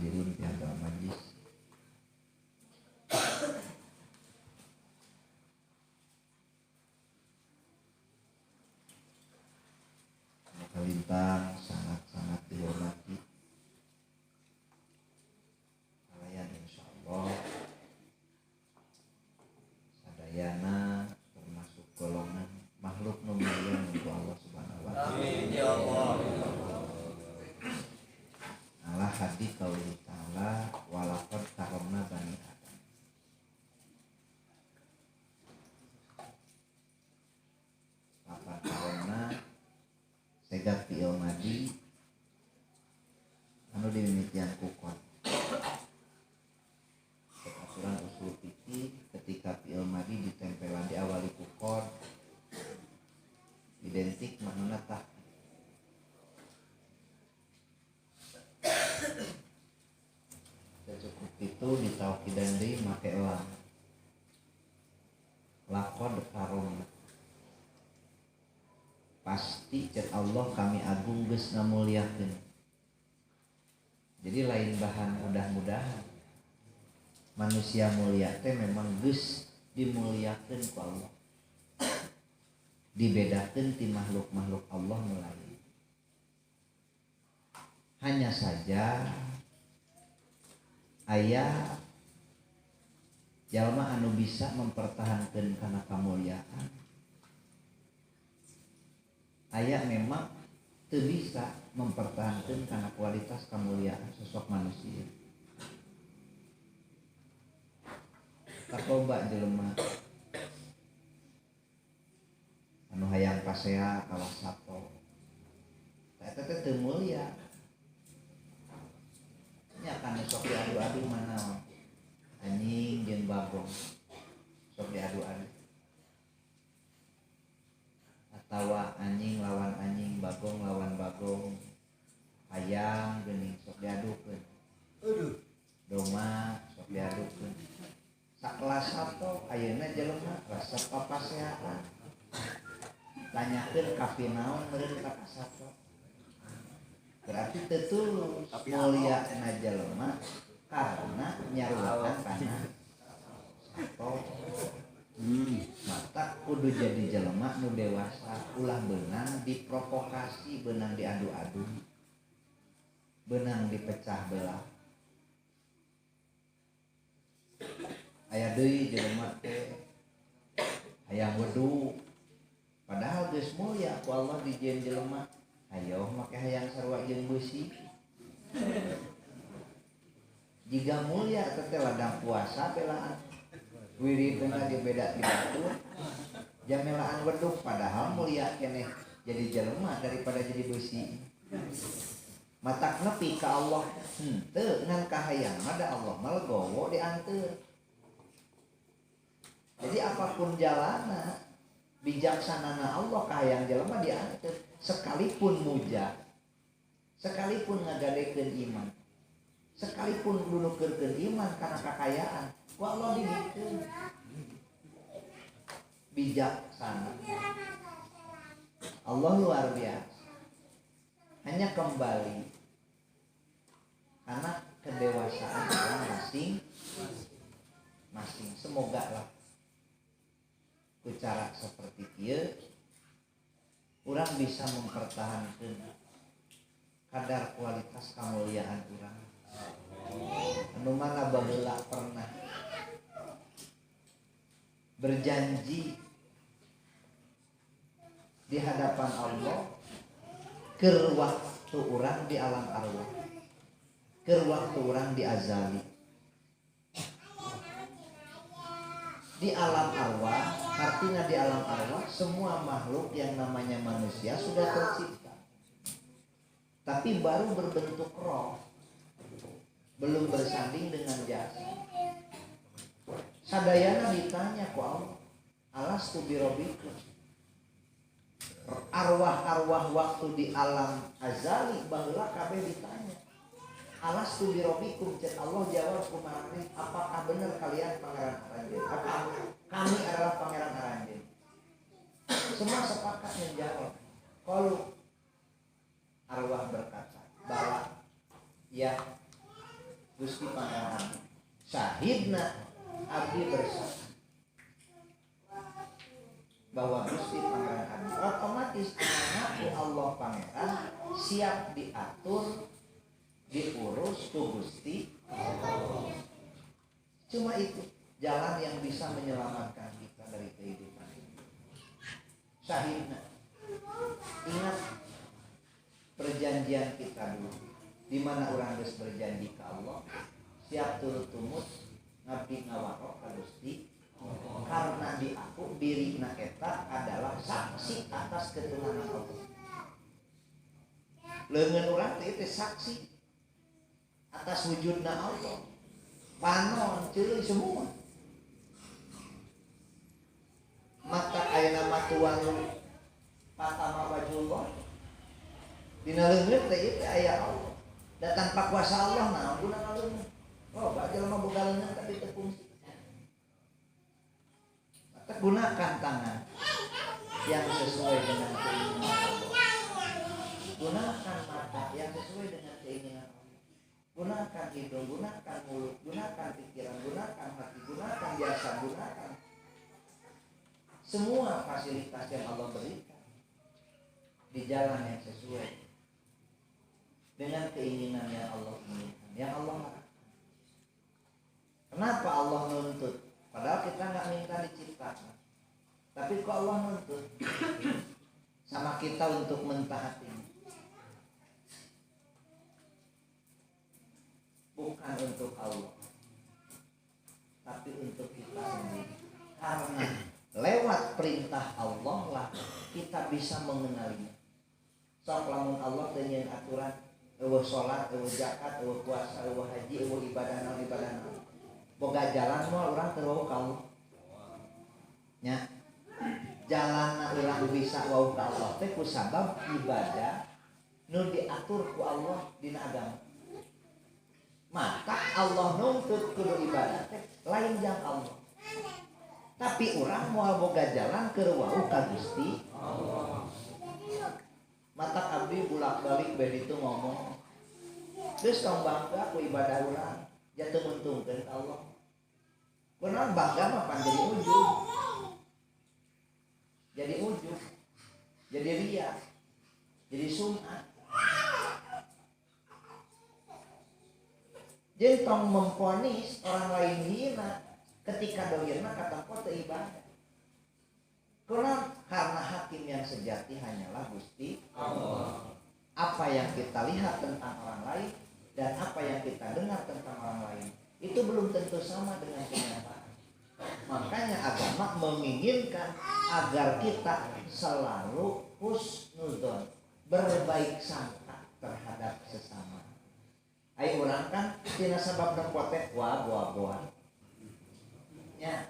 hadirun fi hadzal majlis. Kalintang sangat-sangat dihormati kalian insyaallah sadayana termasuk golongan makhluk nu mulia untuk Allah Subhanahu wa taala. Amin ya Allah. Allah hadi qauli ta'ala walaqad karamna bani Adam. Lapan karamna segat fi'il madi anu dimimitian kukon. Aturan usul fikih ketika fi'il madi ditempelan di awali kukon identik makna tah. Cukup itu ditaukidan deui make lam. Laqad karamna. Pasti cek Allah kami agung geus ngamuliakeun. Jadi lain bahan mudah-mudahan. Manusia mulia teh memang geus dimuliakeun ku Allah. Dibedakeun ti makhluk-makhluk Allah mulai. Hanya saja aya jalma anu bisa mempertahankan kana kamuliaan. Aya memang teu bisa mempertahankan karena kualitas kemuliaan sosok manusia. Takoba jelema anu hayang pasea kawas sato. Eta teh teu mulia. Nya kan sok diadu-adu mana anjing jeung bagong. Sok diadu-adu. Tawa anjing lawan anjing, bagong lawan bagong, ayam geuning sok diadukeun. Doma sok diadukeun. Sakelas sato ayeuna jelema resep papaseaan. Tanyakeun kapi naon meureun ka sato. Berarti teu tulus muliana jelema karena nyaruatan kana sato. Mata kudu jadi jelema nu dewasa ulah beunang diprovokasi, beunang diadu-adu, beunang dipecah belah. Aya deui jelema teh hayang wedu padahal geus mulia ku Allah dijieun jelema hayo make hayang sarua jeung beusi. Jiga mulia teh ladang puasa belaan wiridna di beda di batur jamelaan weduk padahal mulia keneh jadi jelema daripada jadi besi. Matak nepi ka Allah henteu ngan kahayang ada Allah malgowo dianteur. Jadi apapun jalana bijaksanana Allah kahayang jelema dianteur sekalipun muja, sekalipun ngagadekeun iman, sekalipun nunukeurkeun iman karena kakayaan ku Allah dibikeun bijaksana. Allah luar biasa. Hanya kembali karena kedewasaan orang masing-masing. Semoga lah cara seperti ieu orang bisa mempertahankan kadar kualitas kemuliaan orang. Anu mana baheula pernah berjanji di hadapan Allah keur waktu urang di alam arwah, keur waktu urang di azali. Di alam arwah, artinya di alam arwah semua makhluk yang namanya manusia sudah tercipta, tapi baru berbentuk roh, belum bersanding dengan jasad. Sadayana ditanya ku Allah, alastu birabbikum. Arwah-arwah waktu di alam azali baheula kabeh ditanya, alastu birabbikum. Cek Allah jawab kumaha, apakah benar kalian pangeran Aranjeun? Apakah kami adalah pangeran Aranjeun? Semua sepakat menjawab. Qalu, arwah berkata, bala, ya Gusti Pangeran syahidna abdi bersaksi bahwa Gusti Pangeran abdi otomatis ngaku Allah Pangeran siap diatur diurus ku Gusti Allah. Cuma itu jalan yang bisa menyelamatkan kita dari kehidupan ini. Syahidna. Ingat perjanjian kita dulu, di mana orang geus berjanji ke Allah siap turut tumut ngabdi ngawarok ka Gusti karena di aku dirina eta adalah saksi atas ketuhanan Allah. Leungeun urang teh itu saksi atas wujudna Allah. Panon ceueuh semua. Maka ayeuna matuan patama wajullah dina leungeun teh ieu aya Allah. Da tanpa kuasa Allah naon gunana leungeun. Oh, jelema boga leungeun tapi teu fungsi. Maka gunakan tangan yang sesuai dengan keinginan Allah. Gunakan mata yang sesuai dengan keinginan Allah. Gunakan hidung, gunakan mulut, gunakan pikiran, gunakan hati, gunakan jasa, gunakan semua fasilitas yang Allah berikan di jalan yang sesuai dengan keinginan yang Allah inginkan, yang Allah harapkan. Kenapa Allah nuntut? Padahal kita nggak minta diciptakan, tapi kok Allah nuntut sama kita untuk mentaatinya. Bukan untuk Allah, tapi untuk kita sendiri. Karena lewat perintah Allah lah kita bisa mengenalinya. Sok lamun Allah teu nyieun aturan, eueuh salat, eueuh zakat, eueuh puasa, eueuh haji, eueuh ibadah naon. Boga jalan moal urang teu wau ka Allah. Nya. Jalanna urang bisa wau ka Allah teh ku sabab ibadah nu diatur ku Allah dina agama. Maka Allah nuntut kudu ibadah teh lain jang Allah. Tapi urang moal boga jalan keur wau ka Gusti Allah. Mata abdi bulak-balik bae ditu ngomong. Geus tong bangga ku ibadah urang, jatuh muntungkeun ka Allah. Kunaon bangga mah pan jadi ujug. Jadi ujug. Jadi riya. Jadi sum'ah. Jadi tong memponis orang lain hina ketika dohirna katampo teu ibadah. Karena hakim yang sejati hanyalah Gusti Allah. Apa yang kita lihat tentang orang lain dan apa yang kita dengar tentang orang lain itu belum tentu sama dengan kenyataan. Makanya agama menginginkan agar kita selalu husnudzon, berbaik sangka terhadap sesama. Ayo urang kan tina sabab dengpote buah. Ya.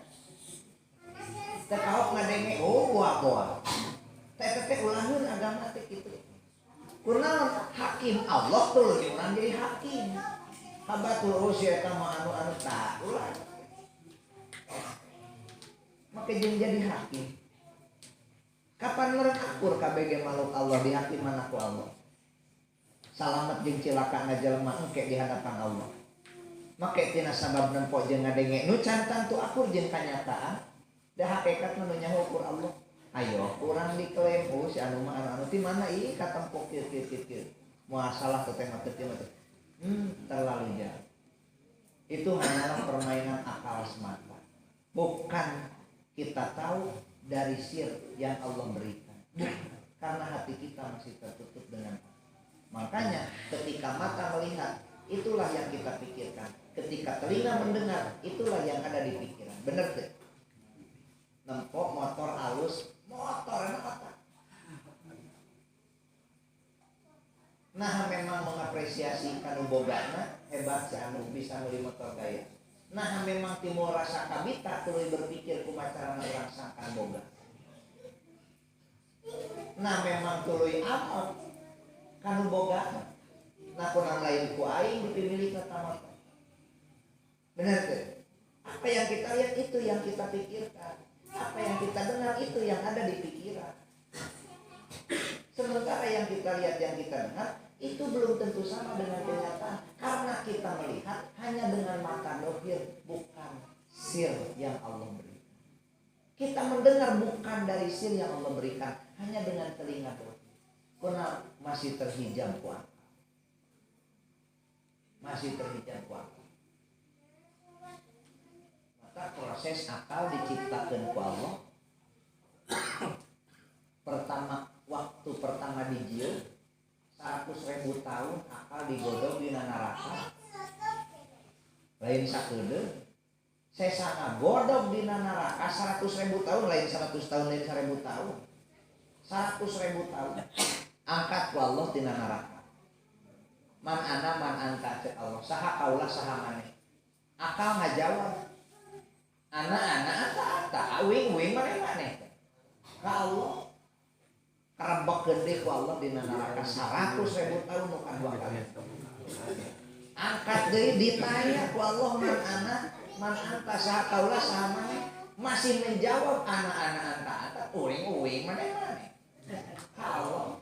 Teu kaok ngadenge buah. Teh ulangkeun agama teh kitu. Kunaon hakim Allah tuh urang jadi hakim. Habatul usya eta mah anu tak ulah. Maka jadi hakim. Kapan mereka akur KBG makhluk Allah dihakiman ku Allah. Salamet jeung cilaka ngajelema engke di hadapan Allah. Make tina sabab nempo jeung ngadenge nu cantan tu akur jeung kanyataan da hakikat nu nyaho ukur Allah. Ayo urang diklaim si anu mah anu ti mana ieu katempo kieu. Moal salah teh mah teu terlalu jauh. Itu hanyalah permainan akal semata. Bukan kita tahu dari sir yang Allah berikan. Karena hati kita masih tertutup dengan. Makanya ketika mata melihat, itulah yang kita pikirkan. Ketika telinga mendengar, itulah yang ada di pikiran. Bener tuh? Nempok motor halus, motor enak otak. Nah memang mengapresiasi kanu bogana hebat si anu bisa beli motor gaya. Nah memang timbul rasa kabita tuluy berpikir kumacarana urang sangkan boga. Nah memang tuluy amot kanu bogana. Nah kunang lain ku aing dipilih ka tamat. Benar tuh? Apa yang kita lihat itu yang kita pikirkan. Apa yang kita dengar itu yang ada di pikiran. Sementara yang kita lihat, yang kita dengar itu belum tentu sama dengan kenyataan. Karena Karena kita melihat hanya dengan mata dohir, bukan sir yang Allah berikan. Kita mendengar bukan dari sir yang Allah berikan, hanya dengan telinga dohir. Karena masih terhijab kuat. Masih terhijab kuat. Maka proses akal diciptakan ku Allah. Waktu pertama dijieun 100.000 tahun akal digodog di neraka. Lain sakedeung. Sesana godog di neraka 100.000 tahun, lain 100 tahun, lain 1000 tahun. 100.000 tahun. Angkat ku Allah di neraka. Man ana man anta cek Allah. Saha kaulah saha maneh. Akal ngajawab. Ana anta wing maneh. Ka Allah karebek gede ku Allah di neraka 100.000 tahun nu kadua kali. Angkat deui ditanya ku Allah man anta saha kaulah saha maneh. Masih menjawab ana anta uing maneh. Ka Allah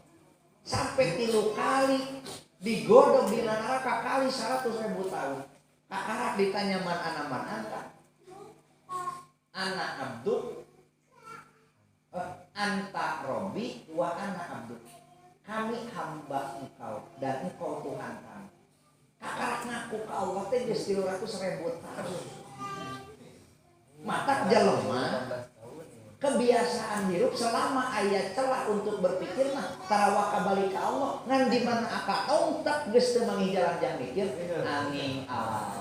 sampai 3 kali digodok di neraka kali 100.000 tahun. Kakarak ditanya man anta. Anak abduk anta Robbi wa ana abduk. Kami hamba engkau dan engkau Tuhan kami. Kakarak ngaku ka Allah teh geus 300.000 tahun. Mata jelema kebiasaan hirup selama aya celah untuk berpikir mah tarawaka balik ke Allah ngan di mana akal ontak geus teu mangi jalan jang mikir angin awal.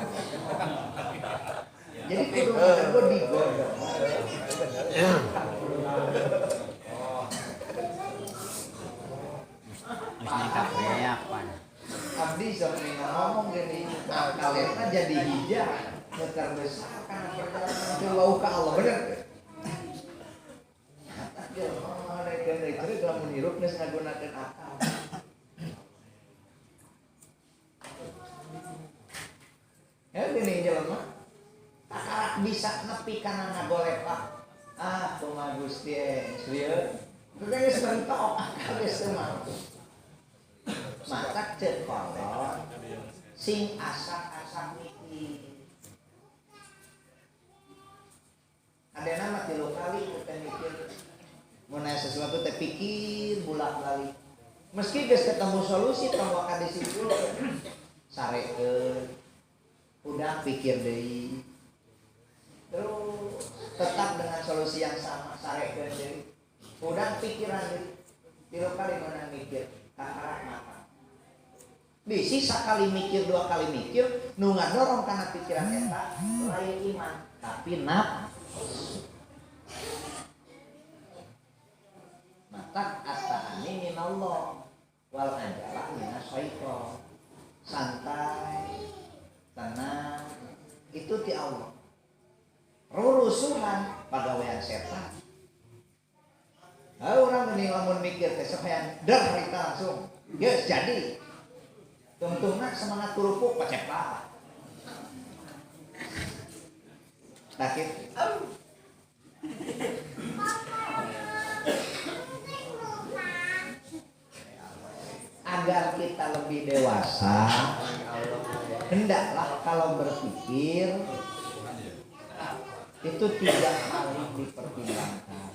Jadi kudu nganggo digodok. Abdi sampai ngomong gini, akal eta jadi hijau terbesar karena perjalanan jauh ke Allah, bener? Mereka kalau menirup nges ngagunakeun akal. Ya gini jelema, akal bisa nepi kana ngagolepak. Kumaha Gusti serius. Geus mentok akal geus teu mampu. Matak cek kolot sing asak-asak mikir. Adena mah 3 kali kita mikir. Mun aya sesuatu teh pikir bulak-balik. Meski geus ketemu solusi tong waka disimpulkeun. Sarekeun. Udah pikir deui. Terus tetap dengan solusi yang sama sarekeun deui. Udah pikiran deui. 3 kali meunang mikir, kakarak mata. Bisi sakali mikir 2 kali mikir nu ngadorong kana pikiran eta lain iman tapi nafsu. Mata asta'ani minallah wal anjala minas syaitan. Santai, tenang, itu ti Allah. Rurusuhan pagawean setan. Orang ini lamun mikir teh sampean dar harita langsung. Geus jadi. Tungtungna semangat kurupuk pacepat. Sakit. Agar kita lebih dewasa, hendaklah kalau berpikir itu 3 kali dipertimbangkan.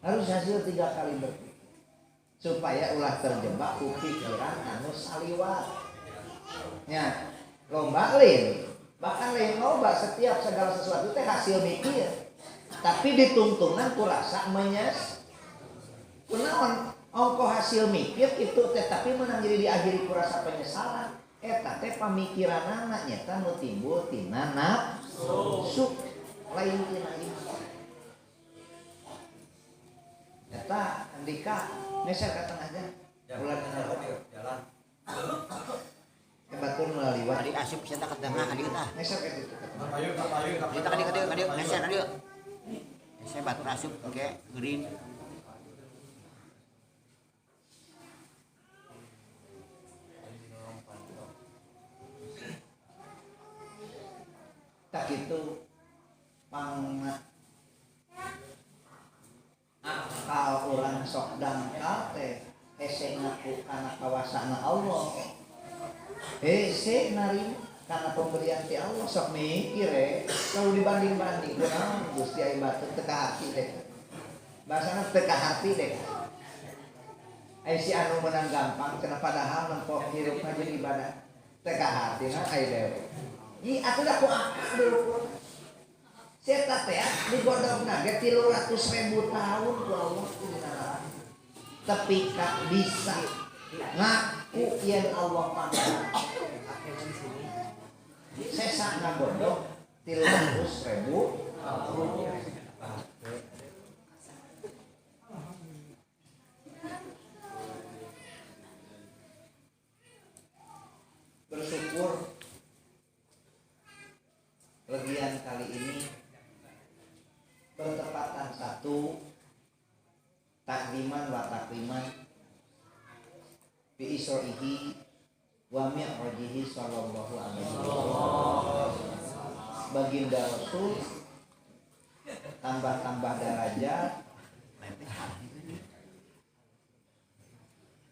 Harus hasil 3 kali berpikir supaya ulah terjebak ku pikiran anu saliwat. Ya, loba lain. Bahkan lain loba setiap segala sesuatu teh hasil mikir. Tapi ditungtungan ku rasa menyes. Kunaon ongko hasil mikir itu teh tapi menang jadi diakhiri ku rasa penyesalan. Eta teh pamikiranna nyata nu timbul tina nafsu lain tina iman. Eta Andika neser ka tengah aja. Ulah jalan. Kebatur meliwat. Adik asup sia ka tengah adik tah. Neser ka ditu. Kita adik neser adik. Saya batur asup oke green. Tak itu akal orang sok dangkal teh hese ngaku kana kawasana Allah Saya narima karena pemberian ti Allah sok mikir kalau dibanding-banding kunaon Gusti aya batu teka hati deh. Bahasana teka hati deh. Si anu menang gampang kena padahal nempok hirupna jadi ibadah. Teka hati na aya dewe. Ih atuh da ku akal dulu. Saya teh ya digodogna ge 300.000 tahun ku Allah kunaon. Tapi kak bisa ngaku yen Allah panggil. Sesa ngagodog 300.000 bersyukur legian kali ini bertepatan satu takdiman wa takriman bi isro'ihi wa mi'rajihi sallallahu alaihi wasallam. Baginda Rasul tambah-tambah derajat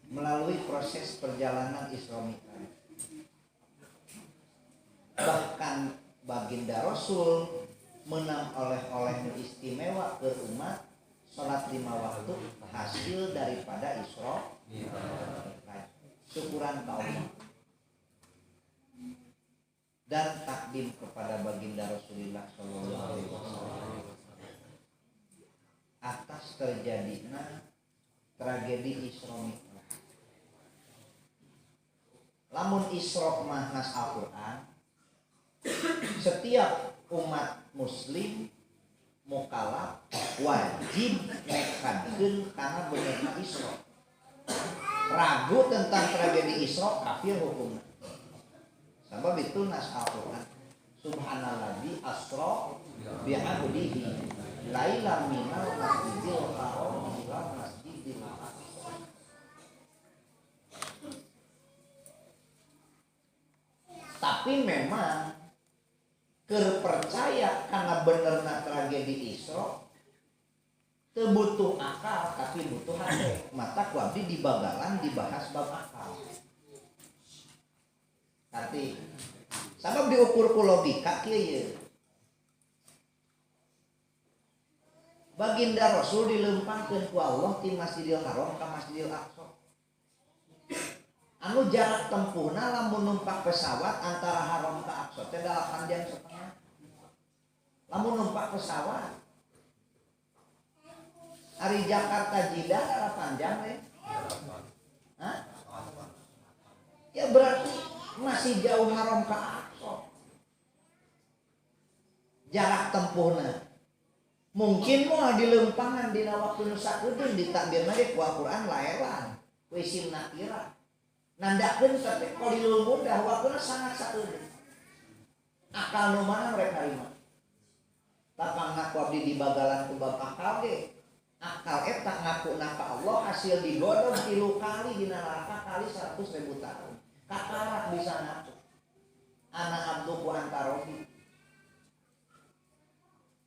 melalui proses perjalanan Isra Mi'raj. Bahkan baginda Rasul menang oleh-oleh istimewa ke umat sholat 5 waktu hasil daripada Isra Mi'raj. Syukuran ke Allah dan takdim kepada baginda Rasulullah Sallallahu Alaihi Wasallam atas terjadinya tragedi Isra Mi'raj. Lamun Isra mah nas Al-Quran, setiap umat muslim mukallaf wajib nekadkeun kana benerna Isra. Ragu tentang tragedi Isra kafir hukumna. Sebab itu nas Al-Quran subhanalladzi asra bi'abdihi lailan minal masjidil haram ila masjidil aqsa. Tapi memang percaya karena benerna tragedi Isra teu butuh akal tapi butuh hati. Mata ku abdi di bagalan dibahas bab akal. Arti sabab diukur ku logika kieu ye. Baginda Rasul dilempangkeun ku Allah ti Masjidil Haram ka Masjidil Aqsa. Anu jarak tempuhna lamun numpak pesawat antara Haram ka Aqsa teh 8 jam setengah. Lamun numpak pesawat hari Jakarta Jeddah 8 jam we. Hah? Ya berarti masih jauh Haram ka Aqsa. Jarak tempuhna. Mungkin moal dilempangan dina waktu nu sakedeung ditakdirna ge ku Al-Qur'an laewan, ku isim nakira. Nandakeun teh qalilul mudah waktuna sangat sakedeung. Akal nu mana mereka harima. Tapang ngaku abdi di bagalan ku bab akal ge. Akal eta ngakuna ka Allah hasil digodog 3 kali dina neraka kali 100.000 tahun. Kakarak bisa ngaku anak abdu ku antarohi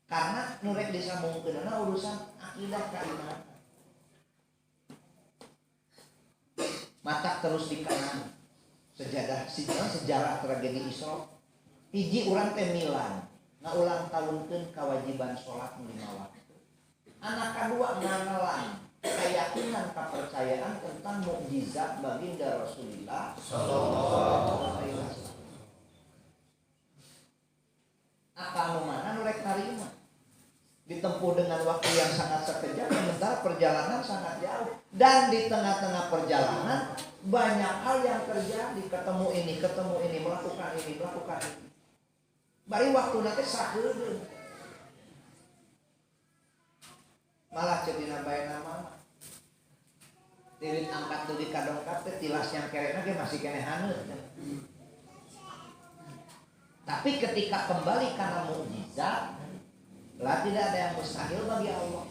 karena nurek disambungkeunna urusan akidah keimanan. Mata terus di kanan sejarah tragedi Isra hiji urang teh milan ngaulang tahunkeun kewajiban salat 5 waktu. Anak kadua nganalan keyakinan kepercayaan tentang mukjizat baginda Rasulullah sallallahu alaihi wasallam. Akal mana nurek narima ditempuh dengan waktu yang sangat sekejap sementara perjalanan sangat jauh dan di tengah-tengah perjalanan banyak hal yang terjadi, ketemu ini melakukan ini bari waktu nanti sakedeung malah ceudina bae nama tilit angkat tuluy kadongkap teh tilas yang kerena ge masih keneh haneut. Tapi ketika kembali karena mukjizat, lah tidak ada yang mustahil bagi Allah.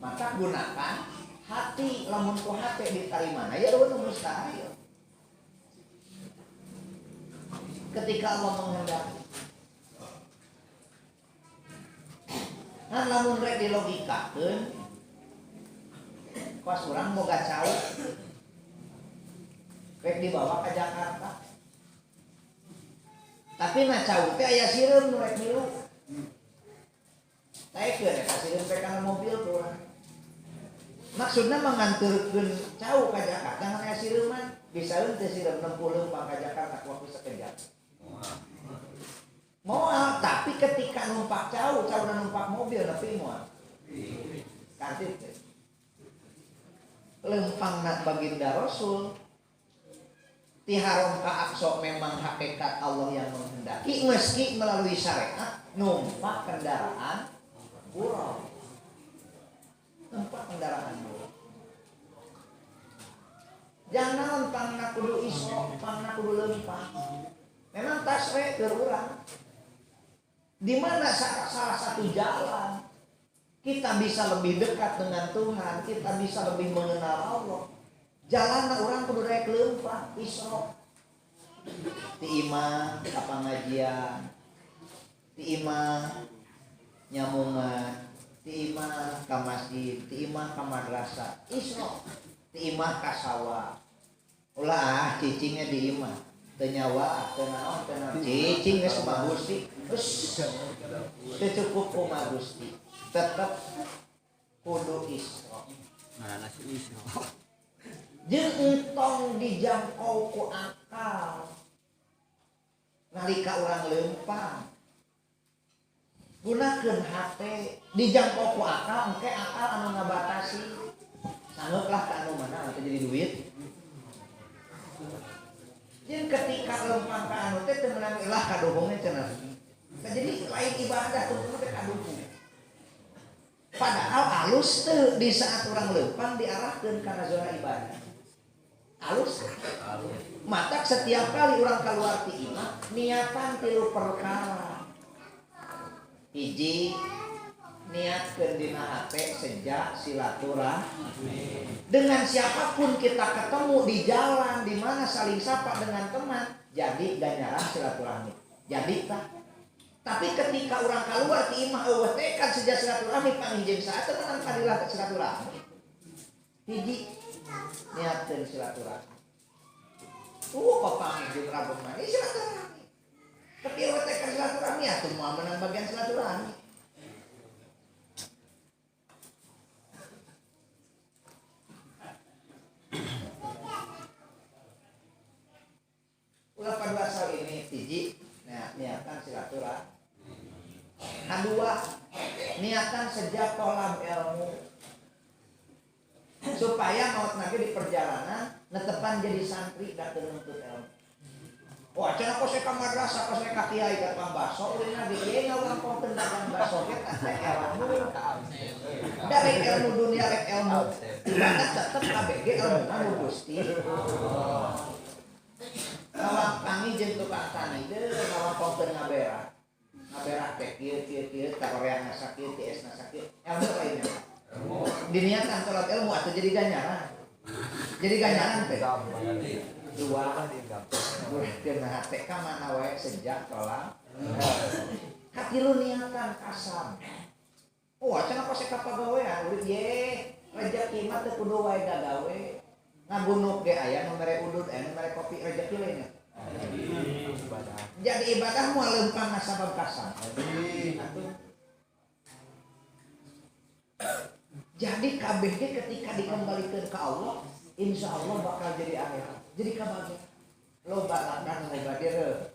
Maka gunakan hati, lamun ku hati ditarimana ya udah mustahil. Ketika Allah menghendaki. Nah lamun rek dilogikakeun, kos urang boga cawe, rek dibawa ke Jakarta. Tapi na cau teh aya sireum nu rek milu. Taekeun eta sireum teh kana mobil tuh urang. Maksudna menganturkeun cau ka Jakarta ngan aya sireuman, bisaeun teh sireum 60 lempang ka Jakarta ku waktu sekejap. Moal, tapi ketika numpak cau numpak mobil nepi moal. Kantit teh. Lempangna baginda Rasul ti haram ka Aqsa memang hakikat Allah yang menghendaki meski melalui syariat numpak kendaraan buruk. Numpak kendaraan buruk. Jangan pangna kudu isra, pangna kudu lempang. Memang tasre keur urang. Di mana salah satu jalan kita bisa lebih dekat dengan Tuhan, kita bisa lebih mengenal Allah. Jalan orang kudu rek leumpah isra. Ti imah ka pangajian, ti imah nyamungan, ti imah ka masjid, ti imah ka madrasah, isra. Ti imah ka sawah. Ulah cicingnya di imah. Teu nyawa, teu naon, teu naon. Cicing geus mah Gusti. Teu cukup kumaha Gusti. Tetap kudu isra. Ngaranna si isra. Jeung entong dijangkau ku akal. Nalika urang leumpang. Gunakeun hate dijangkau ku akal, engke akal anu ngabatasi. Sangeuplah ka anu mana anu jadi duit. Jeung ketika leumpang ka anu teh teu meunang ilah kaduhungna cenah. Jadi lain ibadah tuh teh kaduhung. Padahal alus teu di saat urang leumpang diarahkeun kana zona ibadah. Alus. Matak setiap kali urang kaluar ti imah niatan 3 perkara. Hiji niatkeun dina hate sejak silaturahmi. Dengan siapapun kita ketemu di jalan, di mana saling sapa dengan teman, jadi ganjaran silaturahmi. Jadi tak. Tapi ketika orang keluar ti imah eueuh tekad sejak silaturahmi panginjeun saat teman kadilah silaturahmi. Hiji niatkeun silaturahmi. Kok panginjeun rabung mah silaturahmi. Tapi eueuh tekad silaturahmi atuh moal menang bagian silaturahmi. Ulah pada asal ini hiji niatan silaturahmi. Kedua, niatan sejak tolab ilmu supaya maut nanti di perjalanan netepan jadi santri dan menuntut ilmu. Wah, cenah kok saya ka madrasah, kok saya ka kiai ka tukang baso, urang di ieu ngawangpongkeun dagang baso ge teh ilmu. Da rek ilmu dunia rek ilmu. Ibadah tetep KBG ilmu anu Gusti. Lawang pangi jeung tukang tani teh ngawangpongkeun ngaberak. Ngaberak teh kieu karoreang sakieu ti esna sakieu. Ilmu lainnya. Diniatkan salat ilmu atuh jadi ganjaran. Jadi ganjaran teh. Dua kena hati ka mana wae sejak tolak. Hati lu niatan kasam. Oh, cenah pose ka pagawean urip ye, rezeki mah teu kudu wae gagawe. Ngagunuk ge aya nu mere udud, aya nu mere kopi rezeki lainnya. Jadi ibadah moal leumpang sabab kasam. Jadi kabeh ketika dikembalikan ke Allah, insya Allah bakal jadi akhirat. Jadi kabaga loba lakukan loba dere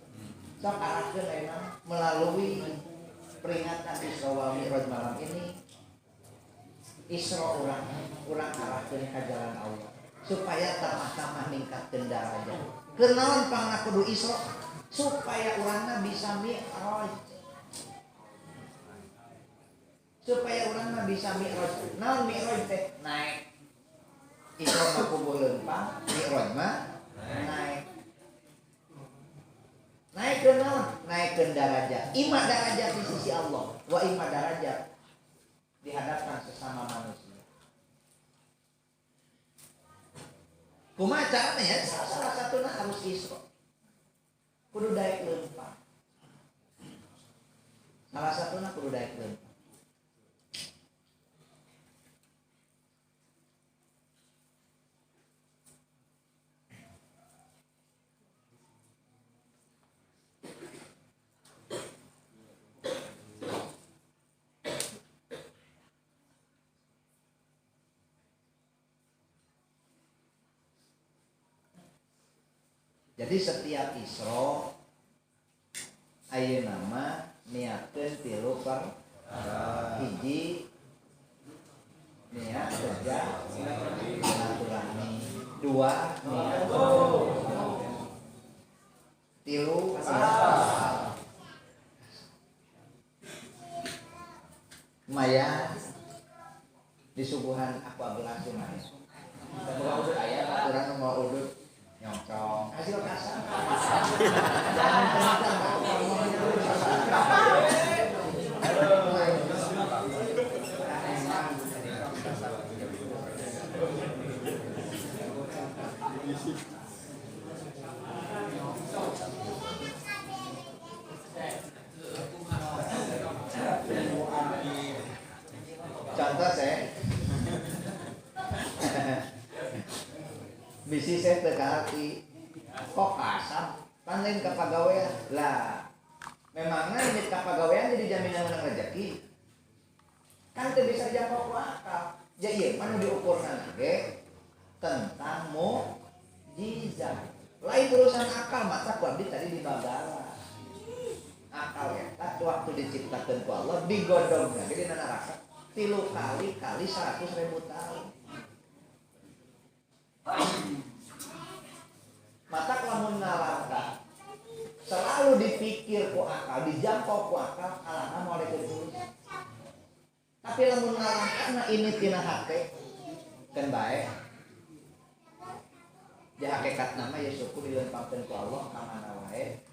sok arahkeun ayeuna melalui peringatan Isra wal Mi'raj malam ini. Isra urang arahkeun ka jalan Allah supaya tamah-tamah ningkatkeun darajat. Kenaon pangna kudu Isra supaya urangna bisa Mi'raj. Supaya urangna bisa Mi'raj. Naon Mi'raj teh? Naik. Isra mah kudu leumpang, Mi'raj mah naik. Naik ke naon? Naik ke darajat. Ima darajat di sisi Allah, wa ima darajat di hadapan sesama manusia. Kumaha carana ya? Salah satuna harus Isra. Kudu daek leumpang. Salah satuna kudu daek leumpang. Jadi setiap Isra ayeuna nama niatkeun 3 hiji niat kerja silaturahmi, 2 niat 3 Maya disuguhan aku abelah sunai. Mau udut aya aturan mau udut nyongcong. Hasil kasar. Jangan contoh saya bisi saya terkati kok kasar panlain ke pagawean lah memangnya ini ke pagawean jadi jaminan menang rezeki kan itu bisa jangkau akal ya iya mana diukur nanti tentang mukjizat lain urusan akal mata kuabdi tadi di bagala akal ya waktu diciptakan ku Allah digodongnya jadi nana rasa 3 kali 100.000 tahun. Mata lamun nalangka selalu dipikir ku akal, dijangkau ku akal, alangkah mulai terus. Tapi lamun nalangka na ini tina hake kan baik. Di hakikat nama ya syukur dilempangkeun ku Allah ka mana wae.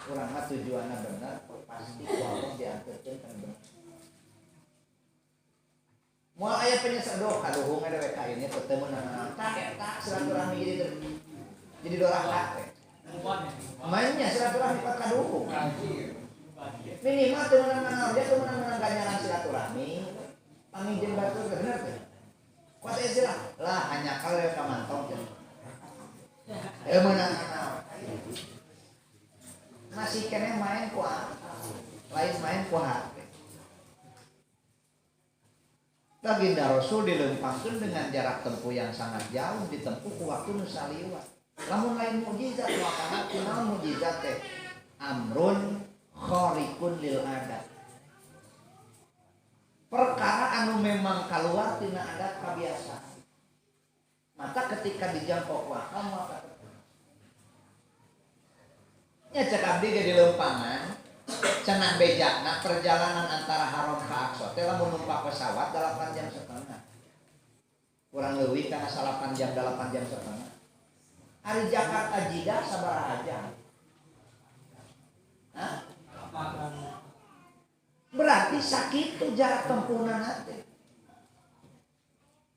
Urang mah tujuanna bener pasti ku Allah diantarkeun kan bener. Moal aya penyesal kaduhung ada WK ini ketemu nang tak silaturahmi jadi dorang teh. Mainnya silaturahmi pat kaduhung. Minimal teu meunang dia teu meunang ganjaran silaturahmi. Pangijin batur bener teh. Kuat istilah lah hanya kalau ka mantong teh. Meunang masih kene main ku lain main ku hati. Baginda Rasul dilempangkeun dengan jarak tempuh yang sangat jauh ditempuh ku waktu nu saliwat. Lamun lain mukjizat wakana kunaon mukjizat teh amrun khariqun lil adat. Perkara anu memang kaluar tina adat kabiasaan. Maka ketika dijangkau ku akal maka nya cek abdi ge dilempangan cenah bejakna perjalanan antara Haram ka Aqsa teh lamun numpak pesawat 8 jam setengah. Kurang leuwih kana 8 jam 8 jam setengah. Ari Jakarta Jeddah sabaraha jam? Hah? Berarti sakitu jarak tempuhna teh.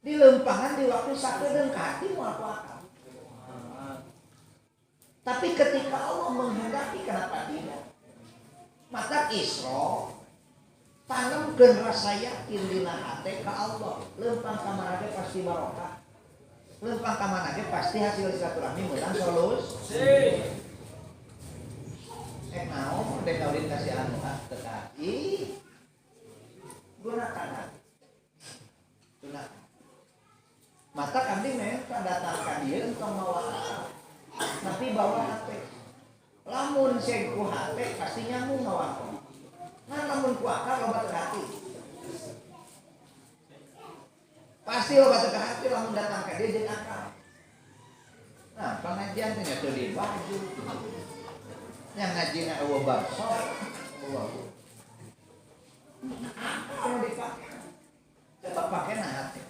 Dilempangan di waktu sakedeung ka hati moal akal. Tapi ketika Allah menghendaki kenapa tidak? Maka Isra tanamkeun rasa yakin dina hate ka Allah. Lempang ka mana ge pasti barokah. Lempang ka mana ge pasti hasil silaturahmi meunang solusi. Naon dek kaulin kasih anu tetapi gunakan hati. Gunakan. Maka kami memang datangkan dia untuk mawa tapi bawa hati. Lamun sing ku hati pasti nyambung ngawakon. Nah lamun ku akal loba teu hati. Pasti loba teu hati lamun datang ka dia jeung akal. Nah, pengajian teh nya teu di baju. Yang ngajina eueuh bakso. Kalau dipakai. Tetap pakai nah hati.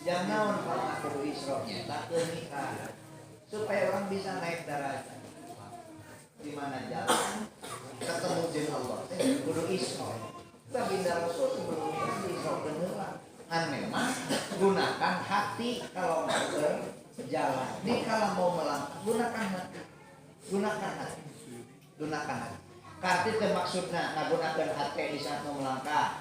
Jangan kalau aku isroknya tak nikah supaya orang bisa naik derajat di mana jalan ketemu dengan Allah. Kudu isrok. Baginda Rasul sebelumnya isrok beneran. Kan memang gunakan hati kalau mau berjalan. Di kalau mau melangkah gunakan hati. Gunakan hati. Gunakan hati. Karena itu maksudnya menggunakan hati di saat mau melangkah.